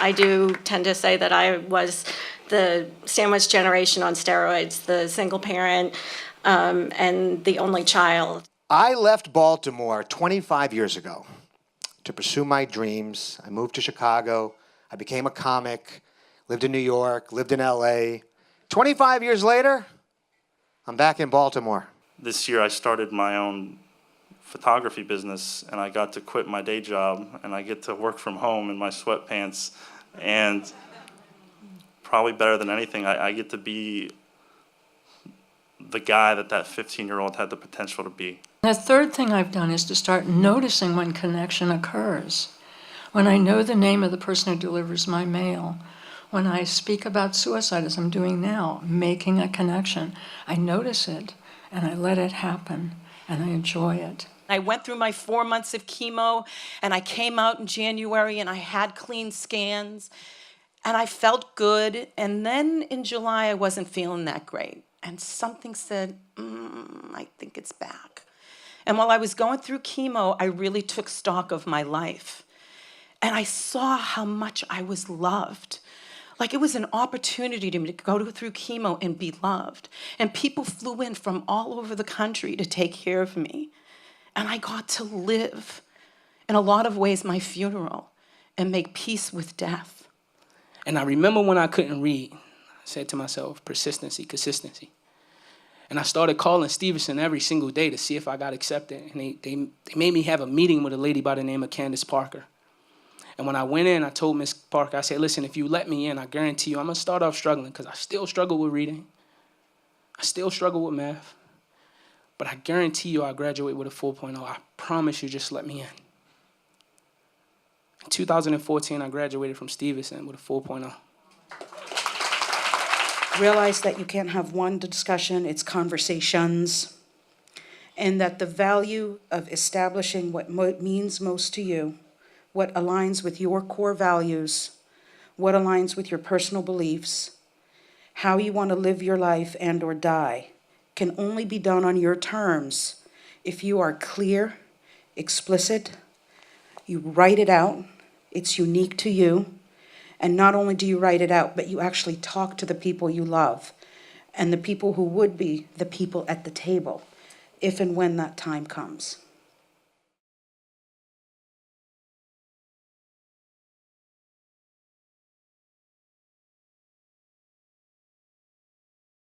I do tend to say that I was the sandwich generation on steroids, the single parent, and the only child. I left Baltimore 25 years ago to pursue my dreams. I moved to Chicago. I became a comic, lived in New York, lived in LA. 25 years later, I'm back in Baltimore. This year I started my own photography business, and I got to quit my day job, and I get to work from home in my sweatpants, and probably better than anything, I get to be the guy that 15-year-old had the potential to be. The third thing I've done is to start noticing when connection occurs. When I know the name of the person who delivers my mail, when I speak about suicide, as I'm doing now, making a connection, I notice it and I let it happen and I enjoy it. I went through my 4 months of chemo and I came out in January and I had clean scans and I felt good. And then in July, I wasn't feeling that great. And something said, I think it's back. And while I was going through chemo, I really took stock of my life. And I saw how much I was loved. Like it was an opportunity to me to go through chemo and be loved. And people flew in from all over the country to take care of me. And I got to live, in a lot of ways, my funeral and make peace with death. And I remember when I couldn't read, I said to myself, persistency, consistency. And I started calling Stevenson every single day to see if I got accepted. And they made me have a meeting with a lady by the name of Candace Parker. And when I went in, I told Miss Parker, I said, listen, if you let me in, I guarantee you I'm going to start off struggling because I still struggle with reading. I still struggle with math. But I guarantee you I'll graduate with a 4.0. I promise you, just let me in. In 2014, I graduated from Stevenson with a 4.0. Realize that you can't have one discussion, it's conversations. And that the value of establishing what means most to you, what aligns with your core values, what aligns with your personal beliefs, how you want to live your life and or die, can only be done on your terms if you are clear, explicit, you write it out, it's unique to you, and not only do you write it out, but you actually talk to the people you love and the people who would be the people at the table, if and when that time comes.